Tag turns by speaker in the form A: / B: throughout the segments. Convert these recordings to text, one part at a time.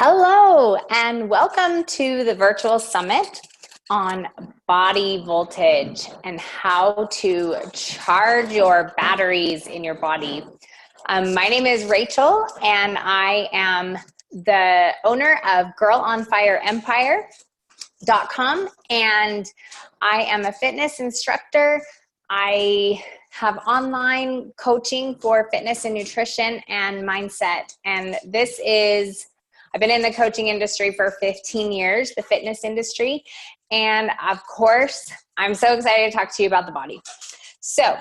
A: Hello, and welcome to the virtual summit on body voltage and how to charge your batteries in your body. My name is Rachel, and I am the owner of GirlOnFireEmpire.com, and I am a fitness instructor. I have online coaching for fitness and nutrition and mindset, and I've been in the coaching industry for 15 years, the fitness industry. And of course, I'm so excited to talk to you about the body. So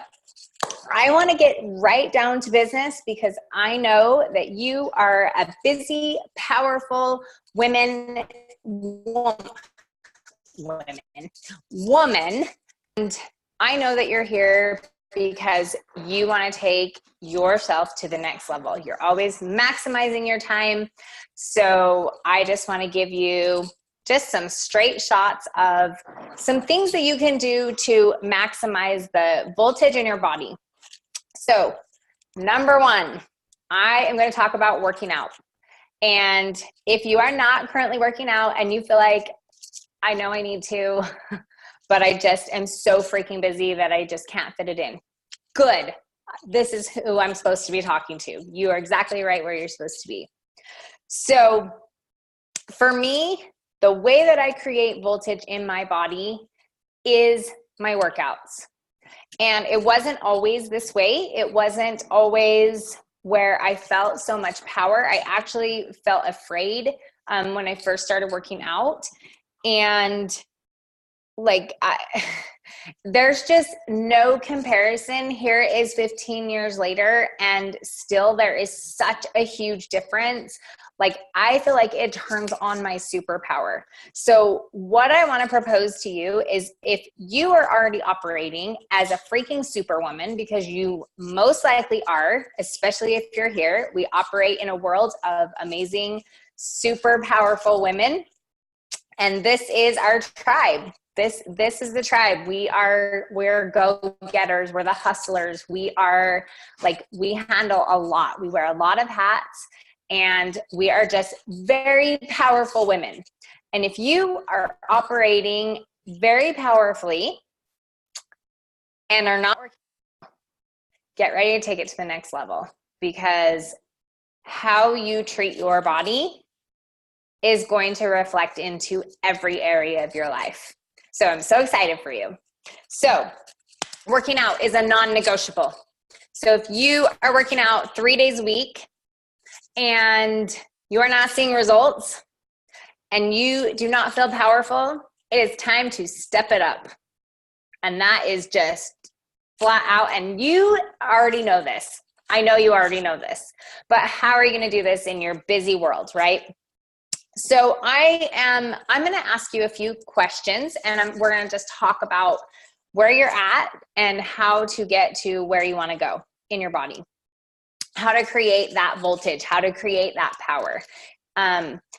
A: I want to get right down to business because I know that you are a busy, powerful woman, and I know that you're here because you want to take yourself to the next level. You're always maximizing your time. So I just want to give you just some straight shots of some things that you can do to maximize the voltage in your body. So number one, I am going to talk about working out. And if you are not currently working out and you feel like, I know I need to, but I just am so freaking busy that I just can't fit it in. Good. This is who I'm supposed to be talking to. You are exactly right where you're supposed to be. So for me, the way that I create voltage in my body is my workouts. And it wasn't always this way. It wasn't always where I felt so much power. I actually felt afraid when I first started working out. And there's just no comparison. Here is 15 years later, and still there is such a huge difference. I feel like it turns on my superpower. So what I want to propose to you is, if you are already operating as a freaking superwoman, because you most likely are, especially if you're here, we operate in a world of amazing, super powerful women. And this is our tribe. This is the tribe. We're go-getters. We're the hustlers. We handle a lot. We wear a lot of hats, and we are just very powerful women. And if you are operating very powerfully and are not working, get ready to take it to the next level, because how you treat your body is going to reflect into every area of your life. So I'm so excited for you. So working out is a non-negotiable. So if you are working out 3 days a week and you are not seeing results and you do not feel powerful, it is time to step it up. And that is just flat out. And you already know this. I know you already know this. But how are you going to do this in your busy world, right? So I'm going to ask you a few questions, and we're going to just talk about where you're at and how to get to where you want to go in your body, how to create that voltage, how to create that power.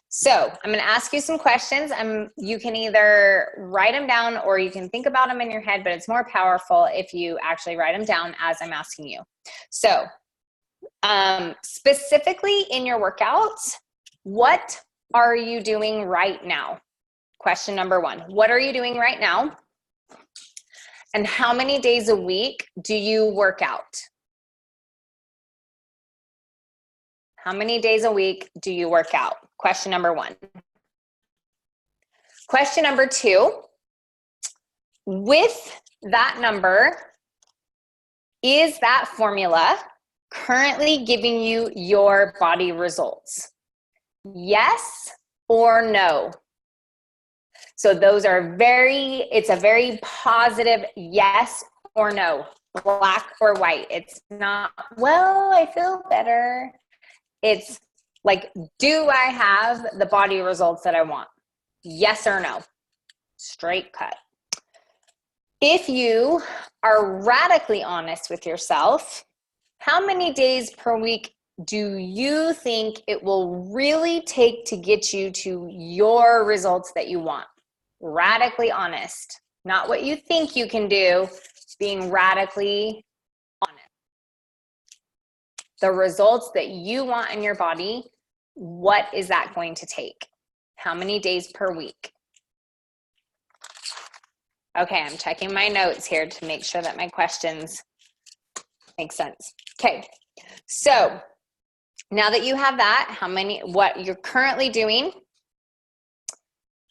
A: So I'm going to ask you some questions. You can either write them down or you can think about them in your head, but it's more powerful if you actually write them down as I'm asking you. So specifically in your workouts, what are you doing right now? Question number one. What are you doing right now? And how many days a week do you work out? How many days a week do you work out? Question number one. Question number two. With that number, is that formula currently giving you your body results? Yes or no? So those are it's a very positive yes or no, black or white. It's not, well, I feel better. It's like, do I have the body results that I want? Yes or no? Straight cut. If you are radically honest with yourself, how many days per week do you think it will really take to get you to your results that you want? Radically honest. Not what you think you can do, being radically honest. The results that you want in your body, what is that going to take? How many days per week? Okay, I'm checking my notes here to make sure that my questions make sense. Okay, so now that you have that, what you're currently doing,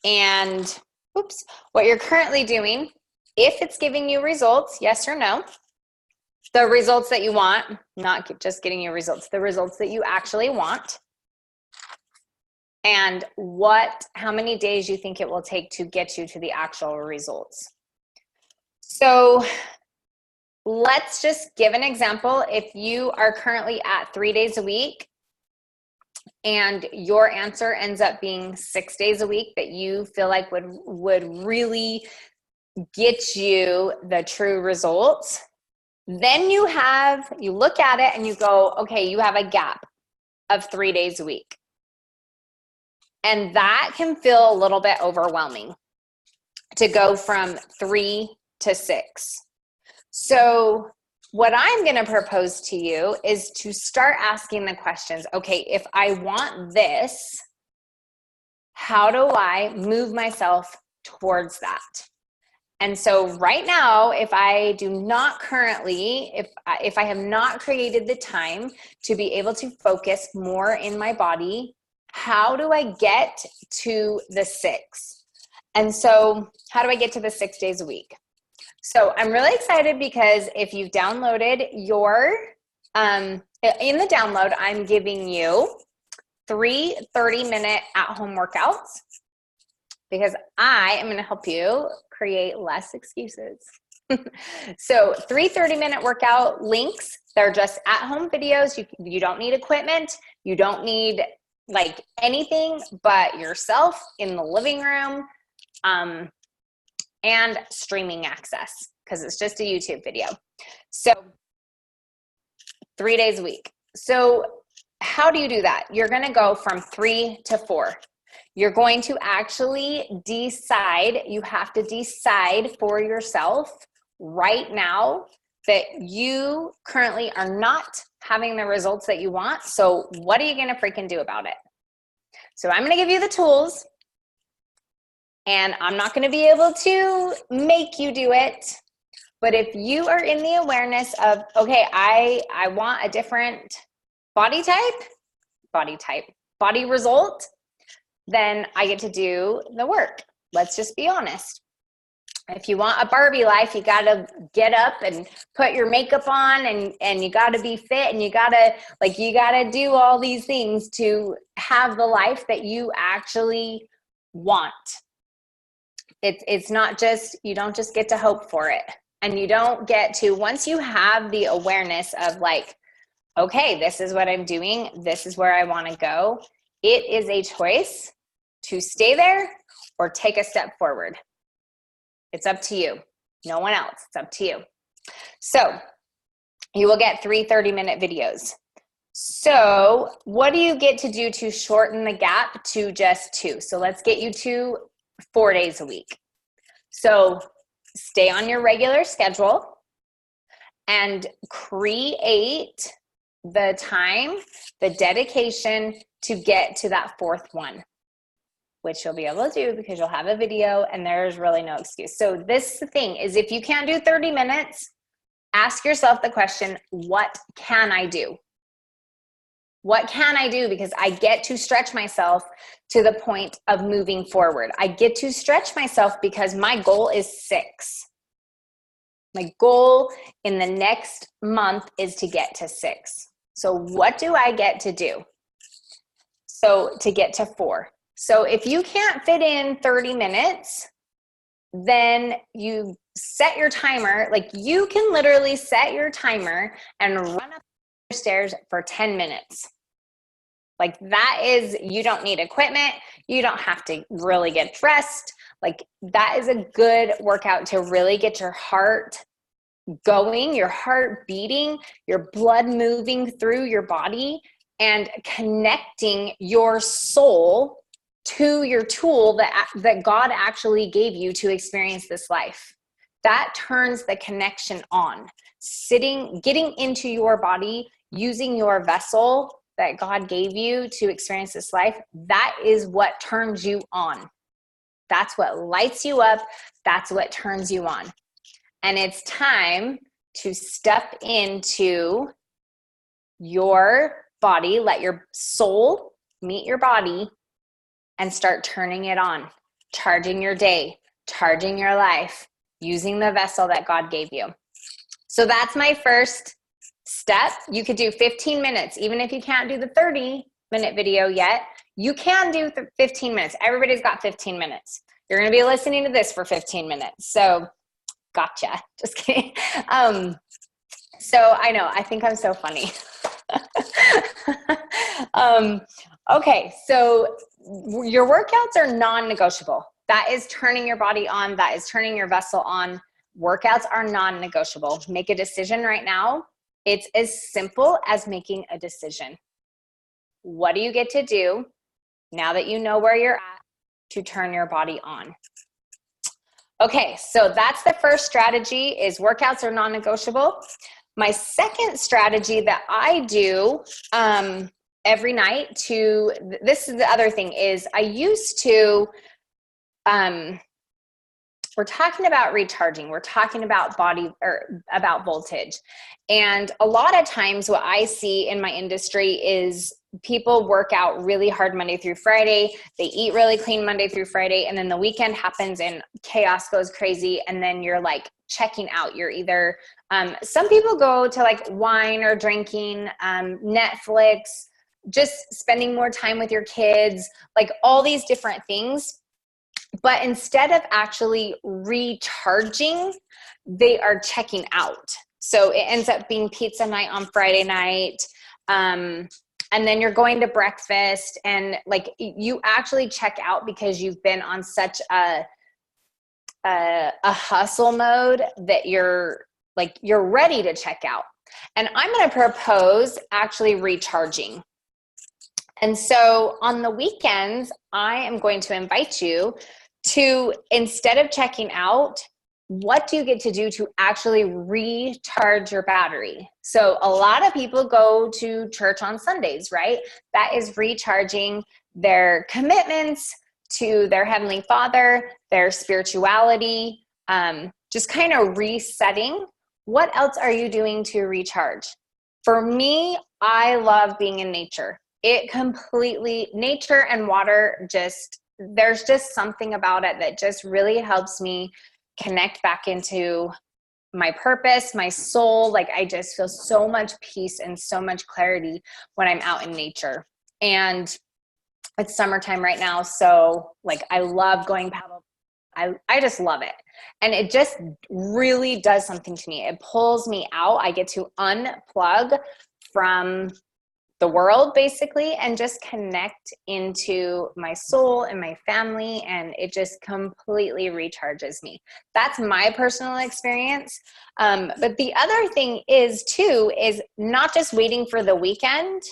A: and what you're currently doing, if it's giving you results, yes or no, the results that you want, not just getting you results, the results that you actually want, and how many days you think it will take to get you to the actual results. So let's just give an example. If you are currently at 3 days a week and your answer ends up being 6 days a week that you feel like would really get you the true results, then you look at it and you go, okay, you have a gap of 3 days a week. And that can feel a little bit overwhelming to go from 3 to 6. So what I'm going to propose to you is to start asking the questions, okay, if I want this, how do I move myself towards that? And so right now, if I do not currently, if I have not created the time to be able to focus more in my body, how do I get to the 6? And so how do I get to the 6 days a week? So I'm really excited because if you've downloaded your, in the download, I'm giving you 3 30-minute at-home workouts because I am going to help you create less excuses. So 3 30-minute workout links, they're just at-home videos. You don't need equipment. You don't need like anything but yourself in the living room. And streaming access because it's just a YouTube video. So 3 days a week. So how do you do that? You're going to go from 3 to 4. You're going to actually decide, you have to decide for yourself right now that you currently are not having the results that you want. So what are you going to freaking do about it? So I'm going to give you the tools. And I'm not going to be able to make you do it. But if you are in the awareness of, okay, I want a different body result, then I get to do the work. Let's just be honest. If you want a Barbie life, you got to get up and put your makeup on and you got to be fit and you got to do all these things to have the life that you actually want. It's not just, you don't just get to hope for it. And you don't get to, once you have the awareness of like, okay, this is what I'm doing, this is where I want to go, it is a choice to stay there or take a step forward. It's up to you. No one else. It's up to you. So you will get 3 30-minute videos. So what do you get to do to shorten the gap to just 2? So let's get you to 4 days a week. So stay on your regular schedule and create the time, the dedication to get to that 4th one, which you'll be able to do because you'll have a video and there's really no excuse. So this thing is, if you can't do 30 minutes, ask yourself the question, what can I do? What can I do? Because I get to stretch myself to the point of moving forward. I get to stretch myself because my goal is 6. My goal in the next month is to get to 6. So what do I get to do? So to get to 4. So if you can't fit in 30 minutes, then you set your timer. Like you can literally set your timer and run up the stairs for 10 minutes. Like that is, you don't need equipment. You don't have to really get dressed. Like that is a good workout to really get your heart going, your heart beating, your blood moving through your body and connecting your soul to your tool that God actually gave you to experience this life. That turns the connection on. Getting into your body, using your vessel that God gave you to experience this life, that is what turns you on. That's what lights you up. That's what turns you on. And it's time to step into your body, let your soul meet your body, and start turning it on, charging your day, charging your life, using the vessel that God gave you. So that's my first step. You could do 15 minutes, even if you can't do the 30-minute video yet, you can do 15 minutes. Everybody's got 15 minutes. You're going to be listening to this for 15 minutes. So gotcha. Just kidding. So I know, I think I'm so funny. Okay. So your workouts are non-negotiable. That is turning your body on. That is turning your vessel on. Workouts are non-negotiable. Make a decision right now. It's as simple as making a decision. What do you get to do now that you know where you're at to turn your body on? Okay, so that's the first strategy, is workouts are non-negotiable. My second strategy that I do every night this is the other thing, is I used to, we're talking about recharging. We're talking about about voltage. And a lot of times what I see in my industry is people work out really hard Monday through Friday. They eat really clean Monday through Friday. And then the weekend happens and chaos goes crazy. And then you're like checking out. You're either, some people go to like wine or drinking, Netflix, just spending more time with your kids, like all these different things. But instead of actually recharging, they are checking out. So it ends up being pizza night on Friday night. And then you're going to breakfast, and like you actually check out because you've been on such a hustle mode that you're ready to check out. And I'm going to propose actually recharging. And so on the weekends, I am going to invite you to, instead of checking out, what do you get to do to actually recharge your battery? So a lot of people go to church on Sundays, right? That is recharging their commitments to their Heavenly Father, their spirituality, just kind of resetting. What else are you doing to recharge? For me, I love being in nature. Nature and water, there's just something about it that just really helps me connect back into my purpose, my soul. Like I just feel so much peace and so much clarity when I'm out in nature. And it's summertime right now, so like I love going paddle. I just love it. And it just really does something to me. It pulls me out. I get to unplug from the world basically and just connect into my soul and my family, and it just completely recharges me. That's my personal experience. But the other thing is not just waiting for the weekend.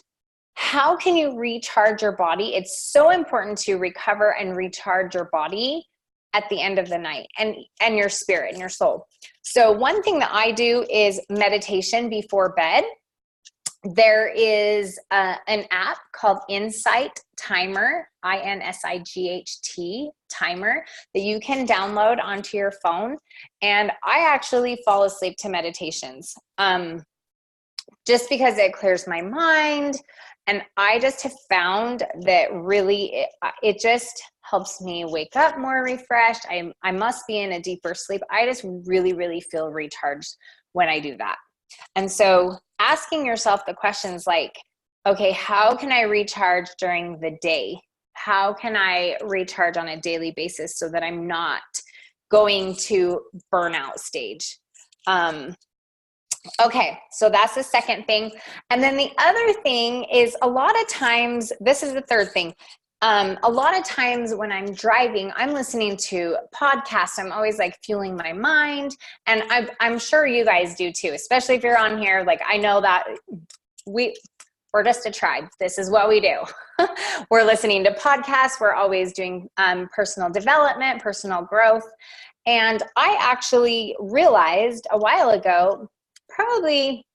A: How can you recharge your body? It's so important to recover and recharge your body at the end of the night, and your spirit and your soul. So one thing that I do is meditation before bed. There is an app called Insight Timer, INSIGHT Timer, that you can download onto your phone. And I actually fall asleep to meditations just because it clears my mind. And I just have found that really it just helps me wake up more refreshed. I must be in a deeper sleep. I just really, really feel recharged when I do that. And so asking yourself the questions like, okay, how can I recharge during the day? How can I recharge on a daily basis so that I'm not going to burnout stage? Okay, so that's the second thing. And then the other thing is, a lot of times, this is the third thing. A lot of times when I'm driving, I'm listening to podcasts. I'm always like fueling my mind. And I'm sure you guys do too, especially if you're on here. Like I know that we're just a tribe. This is what we do. We're listening to podcasts. We're always doing personal development, personal growth. And I actually realized a while ago, probably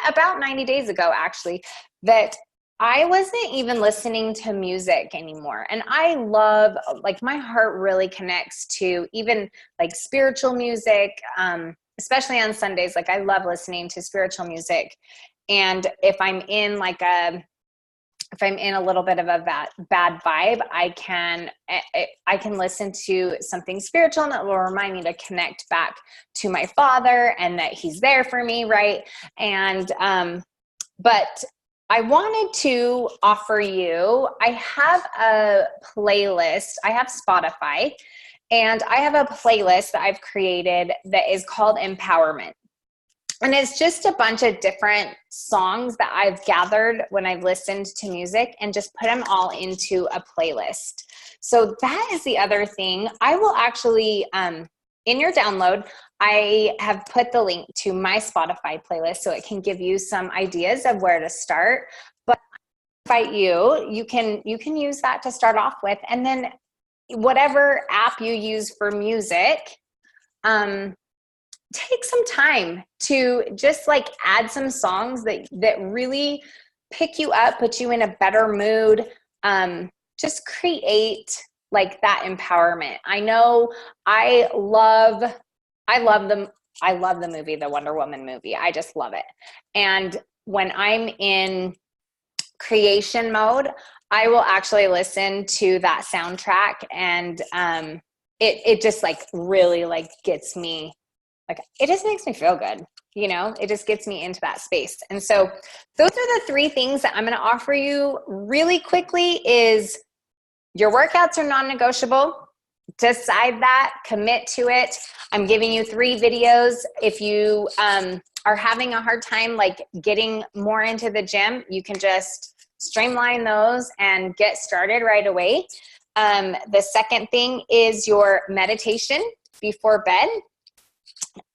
A: about 90 days ago, actually, that I wasn't even listening to music anymore. And I love, like, my heart really connects to even like spiritual music, especially on Sundays. Like, I love listening to spiritual music. And if I'm in if I'm in a little bit of a bad vibe, I can listen to something spiritual, and that will remind me to connect back to my Father and that He's there for me, right? And but I wanted to offer you, I have a playlist. I have Spotify, and I have a playlist that I've created that is called Empowerment. And it's just a bunch of different songs that I've gathered when I've listened to music and just put them all into a playlist. So that is the other thing. I will actually, in your download, I have put the link to my Spotify playlist so it can give you some ideas of where to start. But I invite you, you can use that to start off with. And then whatever app you use for music, take some time to just like add some songs that really pick you up, put you in a better mood. Just create like that empowerment. I know I love the movie, the Wonder Woman movie. I just love it. And when I'm in creation mode, I will actually listen to that soundtrack, and it just like really like gets me, like, it just makes me feel good. It just gets me into that space. And so those are the three things that I'm going to offer you really quickly. Is your workouts are non-negotiable. Decide that, commit to it. I'm giving you 3 videos. If you are having a hard time like getting more into the gym, you can just streamline those and get started right away. The second thing is your meditation before bed.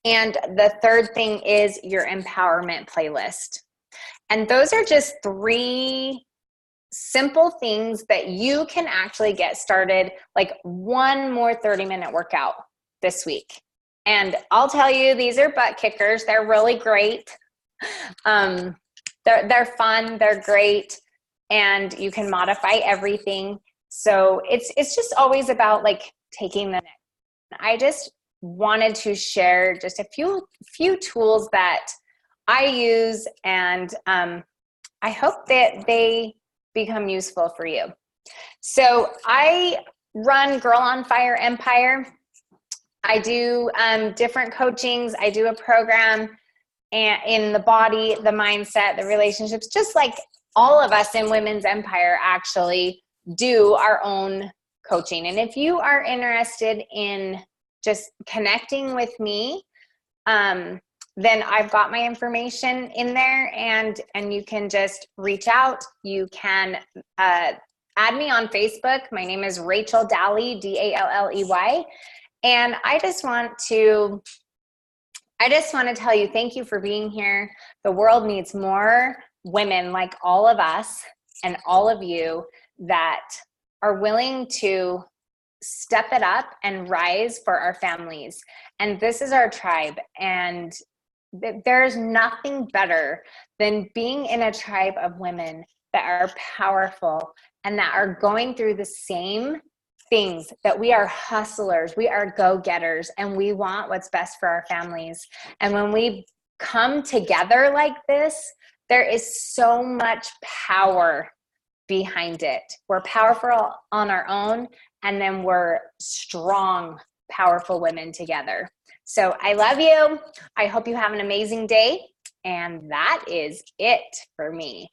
A: And the third thing is your empowerment playlist. And those are just 3 simple things that you can actually get started, like one more 30-minute workout this week. And I'll tell you, these are butt kickers. They're really great. They're fun. They're great. And you can modify everything. So it's just always about like taking the next. I just wanted to share just a few tools that I use, and I hope that they become useful for you. So I run Girl on Fire Empire. I do different coachings. I do a program in the body, the mindset, the relationships, just like all of us in Women's Empire actually do our own coaching. And if you are interested in just connecting with me, then I've got my information in there, and you can just reach out. You can add me on Facebook. My name is Rachel Dalley, Dalley. And I just want to tell you, thank you for being here. The world needs more women like all of us and all of you that are willing to step it up and rise for our families. And this is our tribe. And there's nothing better than being in a tribe of women that are powerful and that are going through the same things, that we are hustlers, we are go-getters, and we want what's best for our families. And when we come together like this, there is so much power behind it. We're powerful on our own, and then we're strong, powerful women together. So I love you. I hope you have an amazing day. And that is it for me.